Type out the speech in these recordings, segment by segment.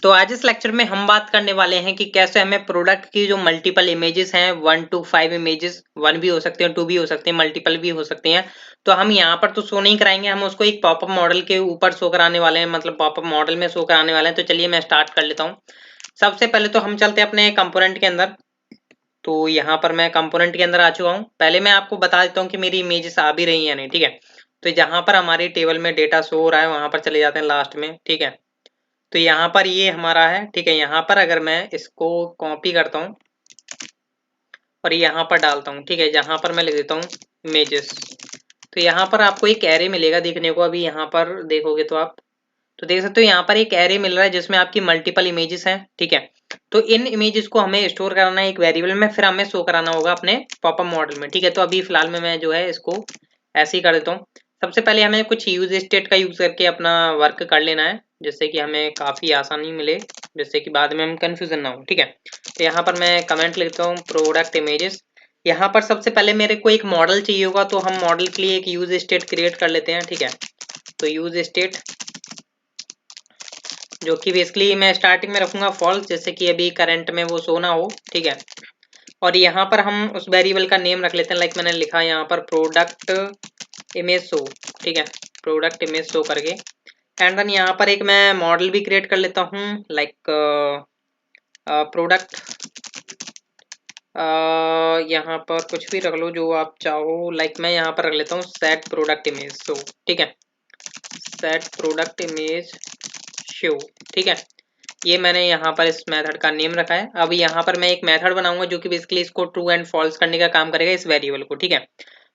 तो आज इस लेक्चर में हम बात करने वाले हैं कि कैसे हमें प्रोडक्ट की जो मल्टीपल इमेजेस हैं 1 to 5 इमेजेस, 1 भी हो सकते हैं, 2 भी हो सकते हैं, मल्टीपल भी हो सकते हैं। तो हम यहाँ पर तो शो नहीं कराएंगे, हम उसको एक पॉपअप मॉडल के ऊपर शो कराने वाले हैं, मतलब पॉपअप मॉडल में शो कराने वाले हैं। तो चलिए मैं स्टार्ट कर लेता हूँ। सबसे पहले तो हम चलते हैं अपने कंपोनेंट के अंदर। तो यहाँ पर मैं कंपोनेंट के अंदर आ चुका हूँ। पहले मैं आपको बता देता हूँ कि मेरी इमेजेस आ भी रही है या नहीं, ठीक है। तो जहाँ पर हमारी टेबल में डेटा शो हो रहा है वहां पर चले जाते हैं लास्ट में, ठीक है। तो यहाँ पर ये हमारा है, ठीक है। यहाँ पर अगर मैं इसको कॉपी करता हूँ और यहाँ पर डालता हूँ, ठीक है, जहाँ पर मैं लिख देता हूँ इमेजेस, तो यहाँ पर आपको एक एरे मिलेगा देखने को। अभी यहाँ पर देखोगे तो आप तो देख सकते हो यहाँ पर एक एरे मिल रहा है जिसमें आपकी मल्टीपल इमेजेस हैं, ठीक है। तो इन इमेजेस को हमें स्टोर कराना है एक वेरिएबल में, फिर हमें शो कराना होगा अपने पॉपअप मॉडल में, ठीक है। तो अभी फिलहाल में मैं जो है इसको ऐसे ही कर देता हूँ। सबसे पहले हमें कुछ यूज स्टेट का यूज करके अपना वर्क कर लेना है, जिससे कि हमें काफी आसानी मिले, जिससे कि बाद में हम कंफ्यूजन ना हो, ठीक है। तो यहाँ पर मैं कमेंट लिखता हूँ प्रोडक्ट इमेजेस। यहाँ पर सबसे पहले मेरे को एक मॉडल चाहिए होगा, तो हम मॉडल के लिए एक यूज स्टेट क्रिएट कर लेते हैं, ठीक है। तो यूज स्टेट जो कि बेसिकली मैं स्टार्टिंग में रखूंगा फॉल्स, जैसे कि अभी करंट में वो शो ना हो, ठीक है। और यहाँ पर हम उस वेरिएबल का नेम रख लेते हैं, लाइक मैंने लिखा यहाँ पर प्रोडक्ट इमेज शो, ठीक है, प्रोडक्ट इमेज शो करके। एंड देन यहाँ पर एक मैं मॉडल भी क्रिएट कर लेता हूँ, लाइक प्रोडक्ट, यहाँ पर कुछ भी रख लो जो आप चाहो, लाइक मैं यहाँ पर रख लेता हूँ सेट प्रोडक्ट इमेज शो, ठीक है, सेट प्रोडक्ट इमेज शो, ठीक है। ये मैंने यहाँ पर इस मेथड का नेम रखा है। अब यहाँ पर मैं एक मेथड बनाऊंगा जो कि बेसिकली इसको ट्रू एंड फॉल्स करने का काम करेगा, इस वेरिएबल को, ठीक है।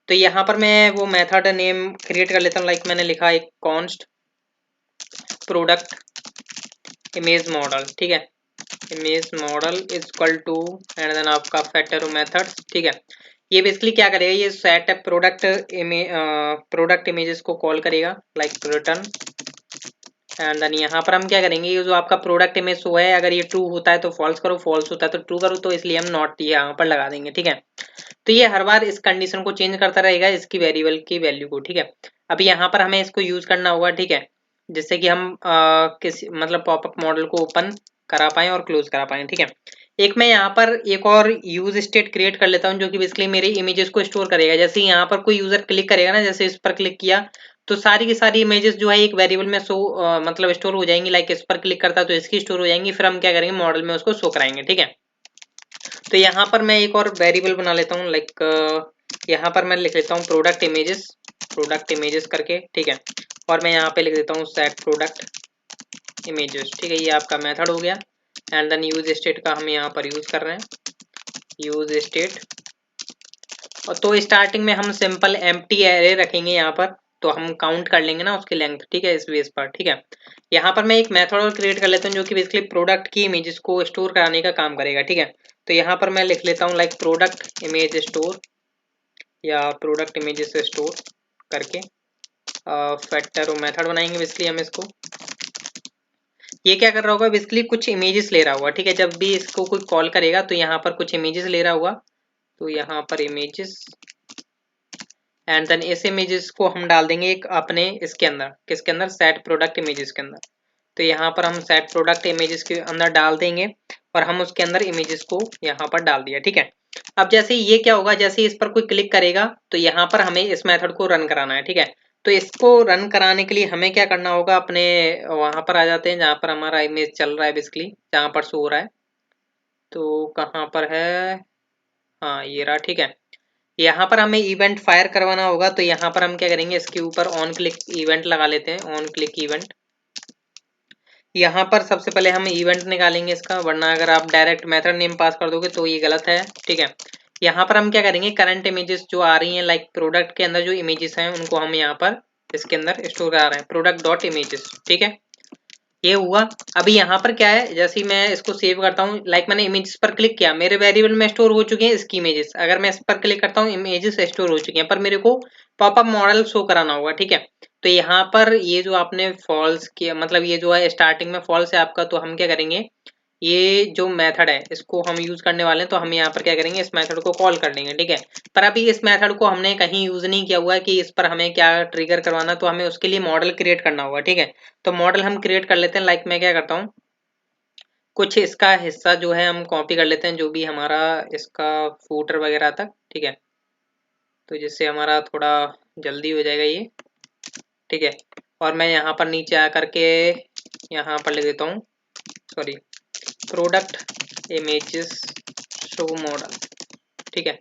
तो यहाँ पर मैं वो मेथड नेम क्रिएट कर लेता हूँ, लाइक मैंने लिखा एक कॉन्स्ट प्रोडक्ट इमेज मॉडल, ठीक है, image model is equal to and then आपका फैक्टर मेथड, ठीक है। ये बेसिकली क्या करेगा, ये सेट प्रोडक्ट इमेजेस को कॉल करेगा, लाइक रिटर्न। एंड देन यहाँ पर हम क्या करेंगे, ये जो आपका प्रोडक्ट इमेज शो है, अगर ये ट्रू होता है तो फॉल्स करो, फॉल्स होता है तो ट्रू करो, तो इसलिए हम नॉट यहाँ पर लगा देंगे, ठीक है। तो ये हर बार इस कंडीशन को चेंज करता रहेगा, इसकी वेरिएबल की वैल्यू को, ठीक है। अभी यहाँ पर हमें इसको यूज करना होगा, ठीक है, जिससे कि हम किसी मतलब पॉपअप मॉडल को ओपन करा पाए और क्लोज करा पाए, ठीक है। एक मैं यहाँ पर एक और यूज स्टेट क्रिएट कर लेता हूँ जो कि बेसिकली मेरे इमेजेस को स्टोर करेगा। जैसे यहाँ पर कोई यूजर क्लिक करेगा ना, जैसे इस पर क्लिक किया तो सारी की सारी इमेजेस जो है एक वेरिएबल में शो मतलब स्टोर हो जाएंगी। लाइक इस पर क्लिक करता है तो इसकी स्टोर हो जाएंगी, फिर हम क्या करेंगे मॉडल में उसको शो कराएंगे, ठीक है। तो यहाँ पर मैं एक और वेरिएबल बना लेता हूँ, लाइक यहाँ पर मैं लिख लेता हूँ प्रोडक्ट इमेजेस करके, ठीक है। और मैं यहाँ पे लिख देता हूँ सेट प्रोडक्ट इमेजेस, ठीक है। ये आपका मेथड हो गया। एंड देन यूज स्टेट का हम यहाँ पर यूज कर रहे हैं, यूज स्टेट। और तो स्टार्टिंग में हम सिंपल एम्प्टी एरे रखेंगे यहाँ पर, तो हम काउंट कर लेंगे ना उसकी लेंथ, ठीक है, इस बेस पर, ठीक है। यहाँ पर मैं एक मेथड और क्रिएट कर लेता हूँ जो कि बेसिकली प्रोडक्ट की इमेजेस को स्टोर कराने का काम करेगा, ठीक है। तो यहाँ पर मैं लिख लेता हूँ लाइक प्रोडक्ट इमेज स्टोर या प्रोडक्ट इमेजेस स्टोर करके फैक्टर और मेथड बनाएंगे बेसिकली हम इसको। ये क्या कर रहा होगा, बेसिकली कुछ इमेजेस ले रहा होगा, ठीक है। जब भी इसको कोई कॉल करेगा तो यहाँ पर कुछ इमेजेस ले रहा होगा, तो यहाँ पर इमेजेस। एंड देन इस इमेजेस को हम डाल देंगे एक अपने इसके अंदर, किसके अंदर, सेट प्रोडक्ट इमेजेस के अंदर। तो यहाँ पर हम सेट प्रोडक्ट इमेजेस के अंदर डाल देंगे और हम उसके अंदर इमेजेस को यहाँ पर डाल दिया, ठीक है। अब जैसे ये क्या होगा, जैसे इस पर कोई क्लिक करेगा तो यहाँ पर हमें इस मेथड को रन कराना है, ठीक है। तो इसको रन कराने के लिए हमें क्या करना होगा, अपने वहां पर आ जाते हैं जहाँ पर हमारा इमेज चल रहा है, बेसिकली जहाँ पर शो हो रहा है। तो कहाँ पर है, हाँ ये रहा, ठीक है। यहाँ पर हमें इवेंट फायर करवाना होगा, तो यहाँ पर हम क्या करेंगे, इसके ऊपर ऑन क्लिक इवेंट लगा लेते हैं, ऑन क्लिक इवेंट। यहाँ पर सबसे पहले हम इवेंट निकालेंगे इसका, वरना अगर आप डायरेक्ट मेथड नेम पास कर दोगे तो ये गलत है, ठीक है। यहाँ पर हम क्या करेंगे, करंट इमेजेस जो आ रही हैं, लाइक प्रोडक्ट के अंदर जो इमेजेस हैं उनको हम यहाँ पर इसके अंदर स्टोर करा रहे हैं, प्रोडक्ट डॉट इमेजेस, ठीक है। ये हुआ। अभी यहाँ पर क्या है, जैसे ही मैं इसको सेव करता हूँ, लाइक मैंने इमेजेस पर क्लिक किया, मेरे वेरिएबल में स्टोर हो चुके हैं इसकी इमेजेस। अगर मैं इस पर क्लिक करता हूँ इमेजेस स्टोर हो चुकी हैं, पर मेरे को पॉपअप मॉडल शो कराना होगा, ठीक है। तो यहाँ पर ये जो आपने फॉल्स किया, मतलब ये जो है स्टार्टिंग में फॉल्स है आपका, तो हम क्या करेंगे, ये जो मेथड है इसको हम यूज करने वाले हैं, तो हम यहाँ पर क्या करेंगे, इस मेथड को कॉल कर लेंगे, ठीक है। पर अभी इस मेथड को हमने कहीं यूज नहीं किया हुआ है कि इस पर हमें क्या ट्रिगर करवाना, तो हमें उसके लिए मॉडल क्रिएट करना होगा, ठीक है। तो मॉडल हम क्रिएट कर लेते हैं, लाइक मैं क्या करता हूँ, कुछ इसका हिस्सा जो है हम कॉपी कर लेते हैं, जो भी हमारा इसका फूटर वगैरह तक, ठीक है। तो जिससे हमारा थोड़ा जल्दी हो जाएगा ये, ठीक है। और मैं यहाँ पर नीचे आ करके यहाँ पर लिख देता हूँ, sorry, product images show model, ठीक है।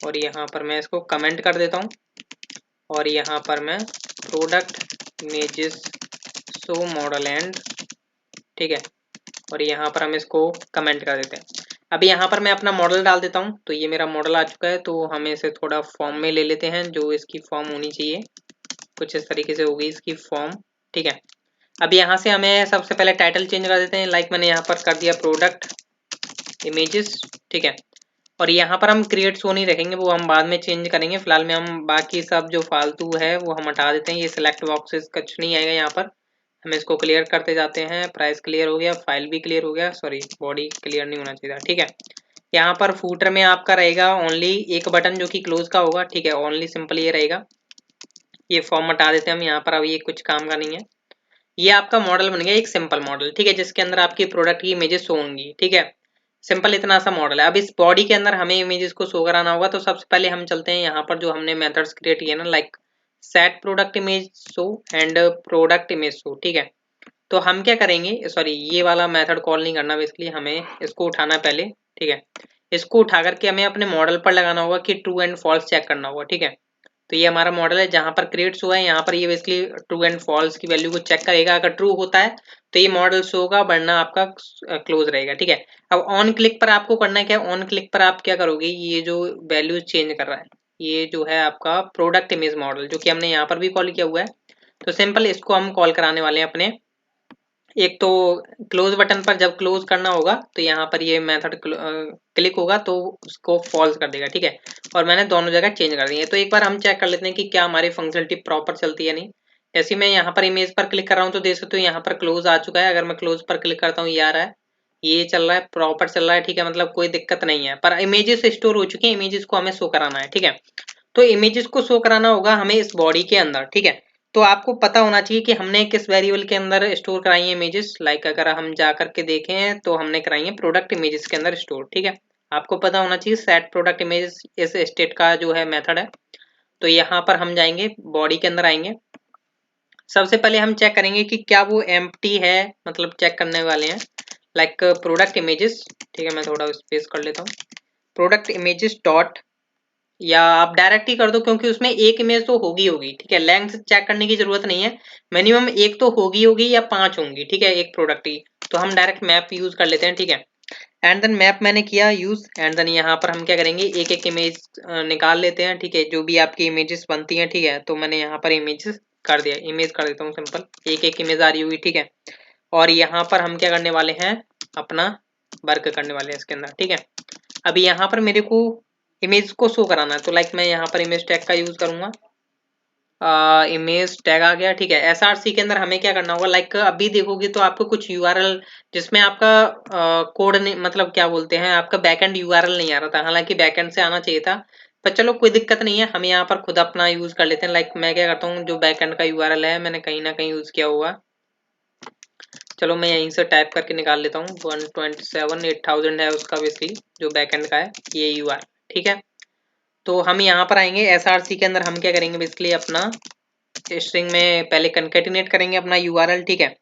और यहाँ पर मैं इसको कमेंट कर देता हूँ, और यहाँ पर मैं product images show model and, ठीक है। और यहाँ पर हम इसको कमेंट कर देते हैं। अभी यहाँ पर मैं अपना मॉडल डाल देता हूँ। तो ये मेरा मॉडल आ चुका है, तो हम इसे थोड़ा फॉर्म में ले लेते हैं, जो इसकी फॉर्म होनी चाहिए कुछ इस तरीके से होगी इसकी फॉर्म, ठीक है। अब यहाँ से हमें सबसे पहले टाइटल चेंज कर देते हैं, लाइक मैंने यहाँ पर कर दिया प्रोडक्ट इमेजेस, ठीक है। और यहाँ पर हम क्रिएट शो नहीं रखेंगे, वो हम बाद में चेंज करेंगे। फिलहाल में हम बाकी सब जो फालतू है वो हम हटा देते हैं। ये सिलेक्ट बॉक्सेस कुछ नहीं आएगा यहाँ पर, हम इसको क्लियर करते जाते हैं। प्राइस क्लियर हो गया, फाइल भी क्लियर हो गया, सॉरी बॉडी क्लियर नहीं होना चाहिए था, ठीक है। यहाँ पर फूटर में आपका रहेगा ओनली एक बटन जो कि क्लोज का होगा, ठीक है। ओनली सिंपल ये रहेगा। ये फॉर्म हटा देते हैं हम यहाँ पर, अब ये कुछ काम का नहीं है। ये आपका मॉडल बन गया एक सिंपल मॉडल, ठीक है, जिसके अंदर आपकी प्रोडक्ट की इमेजेस शो होंगी, ठीक है। सिंपल इतना सा मॉडल है। अब इस बॉडी के अंदर हमें इमेजेस को शो कराना होगा, तो सबसे पहले हम चलते हैं यहाँ पर जो हमने मेथड्स क्रिएट किए ना, like set product image show and product image show, ठीक है। तो हम क्या करेंगे, सॉरी ये वाला मेथड कॉल नहीं करना, बेसिकली हमें इसको उठाना पहले, ठीक है। इसको उठा करके हमें अपने मॉडल पर लगाना होगा कि ट्रू एंड फॉल्स चेक करना होगा, ठीक है। तो ये हमारा मॉडल है जहां पर क्रिएट्स हुआ है, यहाँ पर ये बेसिकली ट्रू एंड फॉल्स की वैल्यू को चेक करेगा। अगर ट्रू होता है तो ये मॉडल शो होगा, वरना आपका क्लोज रहेगा, ठीक है। अब ऑन क्लिक पर आपको करना है क्या, ऑन क्लिक पर आप क्या करोगे, ये जो वैल्यू चेंज कर रहा है, ये जो है आपका प्रोडक्ट इमेज मॉडल, जो कि हमने यहाँ पर भी कॉल किया हुआ है। तो सिंपल इसको हम कॉल कराने वाले हैं अपने, एक तो क्लोज बटन पर जब क्लोज करना होगा तो यहाँ पर ये मेथड क्लिक होगा तो उसको फॉल्स कर देगा, ठीक है। और मैंने दोनों जगह चेंज कर दिए। तो एक बार हम चेक कर लेते हैं कि क्या हमारी फंक्शनलिटी प्रॉपर चलती है नहीं। जैसे मैं यहाँ पर इमेज पर क्लिक कर रहा हूँ तो देख सकते हो यहाँ पर क्लोज आ चुका है। अगर मैं क्लोज पर क्लिक करता हूँ ये आ रहा है, ये चल रहा है, प्रॉपर चल रहा है, ठीक है, मतलब कोई दिक्कत नहीं है। पर इमेजेस स्टोर हो चुकी है, इमेजेस को हमें शो कराना है, ठीक है। तो इमेजेस को शो कराना होगा हमें इस बॉडी के अंदर, ठीक है। तो आपको पता होना चाहिए कि हमने किस वेरिएबल के अंदर स्टोर कराई है इमेजेस। लाइक अगर हम जा करके देखें तो हमने कराई है प्रोडक्ट इमेजेस के अंदर स्टोर, ठीक है। आपको पता होना चाहिए सेट प्रोडक्ट इमेजेस इस स्टेट का जो है मेथड है। तो यहाँ पर हम जाएंगे, बॉडी के अंदर आएंगे। सबसे पहले हम चेक करेंगे कि क्या वो एम्प्टी है, मतलब चेक करने वाले हैं। लाइक प्रोडक्ट इमेजेस, ठीक है, मैं थोड़ा स्पेस कर लेता हूँ। प्रोडक्ट इमेजेस डॉट, या आप डायरेक्ट ही कर दो क्योंकि उसमें एक इमेज तो होगी, ठीक है। लेंथ चेक करने की जरूरत नहीं है, मिनिमम एक तो होगी या 5 होंगी, ठीक है, एक प्रोडक्ट की। तो हम डायरेक्ट मैप यूज कर लेते हैं, ठीक है। एंड देन मैप मैंने किया यूज, एंड देन यहाँ पर हम क्या करेंगे, एक एक इमेज निकाल लेते हैं, ठीक है, जो भी आपकी इमेजेस बनती हैं, ठीक है। तो मैंने यहाँ पर इमेजेस कर दिया, इमेज कर देता हूँ सिंपल, एक एक इमेज आ रही हुई, ठीक है। और यहाँ पर हम क्या करने वाले हैं, अपना वर्क करने वाले हैं इसके अंदर, ठीक है। अभी यहाँ पर मेरे को इमेज को शो कराना है, तो लाइक मैं यहाँ पर इमेज टैग का यूज करूंगा। इमेज टैग आ गया, ठीक है। एसआरसी के अंदर हमें क्या करना होगा, लाइक अभी देखोगे तो आपको कुछ यूआरएल जिसमें आपका कोड नहीं, मतलब क्या बोलते हैं, आपका बैकएंड यूआरएल नहीं आ रहा था, हालांकि बैकएंड से आना चाहिए था। पर चलो कोई दिक्कत नहीं है, हम यहाँ पर खुद अपना यूज कर लेते हैं। लाइक मैं क्या करता हूँ, जो बैकएंड का यूआरएल है मैंने कहीं ना कहीं यूज किया हुआ, चलो मैं यहीं से टाइप करके निकाल लेता हूँ। 127,8000 है उसका बेसिकली, जो बैकएंड का है ये यूआरएल, ठीक है। तो हम यहाँ पर आएंगे एसआरसी के अंदर, हम क्या करेंगे बेसिकली अपना स्ट्रिंग में पहले कंकेटिनेट करेंगे अपना यूआरएल, ठीक है।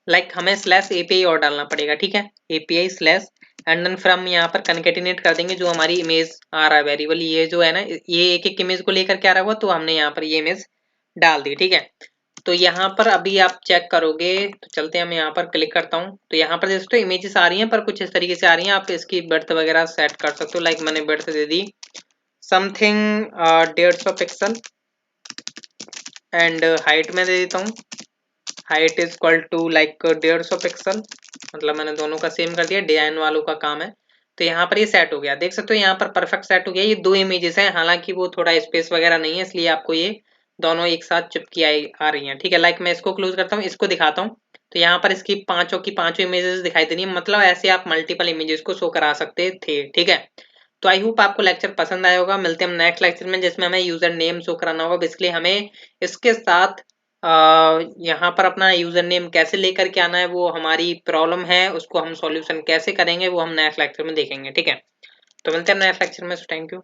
लाइक हमें स्लैश एपीआई और डालना पड़ेगा, ठीक है, एपीआई स्लैश, एंड देन फिर हम यहाँ पर कंकेटिनेट कर देंगे जो हमारी इमेज आ रहा है वेरिएबल, ये जो है ना, ये एक एक इमेज को लेकर के आ रहा हुआ, तो हमने यहाँ पर ये इमेज डाल दी, ठीक है। तो यहाँ पर अभी आप चेक करोगे, तो चलते हैं, मैं यहाँ पर क्लिक करता हूँ, तो यहाँ पर जैसे तो इमेजेस आ रही हैं, पर कुछ इस तरीके से आ रही हैं। आप इसकी बर्थ वगैरह सेट कर सकते हो। लाइक मैंने बर्थ दे दी समथिंग 150 पिक्सल, एंड हाइट में दे देता हूँ, height is equal to like 150 pixel, मतलब मैंने दोनों का सेम कर दिया, डिजाइन वालों का काम है। तो यहाँ पर ये सेट हो गया, देख सकते हो यहाँ पर परफेक्ट सेट हो गया। ये दो इमेजेस हैं, हालांकि वो थोड़ा स्पेस वगैरह नहीं है, इसलिए आपको ये दोनों एक साथ चिपकी आ रही हैं, ठीक है। लाइक मैं इसको क्लोज करता हूँ, इसको दिखाता हूँ। तो यहाँ पर इसकी पांचों की पांचों इमेजेस दिखाई दे रही है, मतलब ऐसे आप मल्टीपल इमेजेस को शो करा सकते थे, ठीक है। तो आई होप आपको लेक्चर पसंद आया होगा। मिलते हैं हम नेक्स्ट लेक्चर में, जिसमें हमें यूजर नेम शो कराना होगा। बेसिकली हमें इसके साथ यहाँ पर अपना यूजर नेम कैसे लेकर के आना है वो हमारी प्रॉब्लम है, उसको हम सॉल्यूशन कैसे करेंगे वो हम नेक्स्ट लेक्चर में देखेंगे। ठीक है, तो मिलते हैं नेक्स्ट लेक्चर में। Thank you.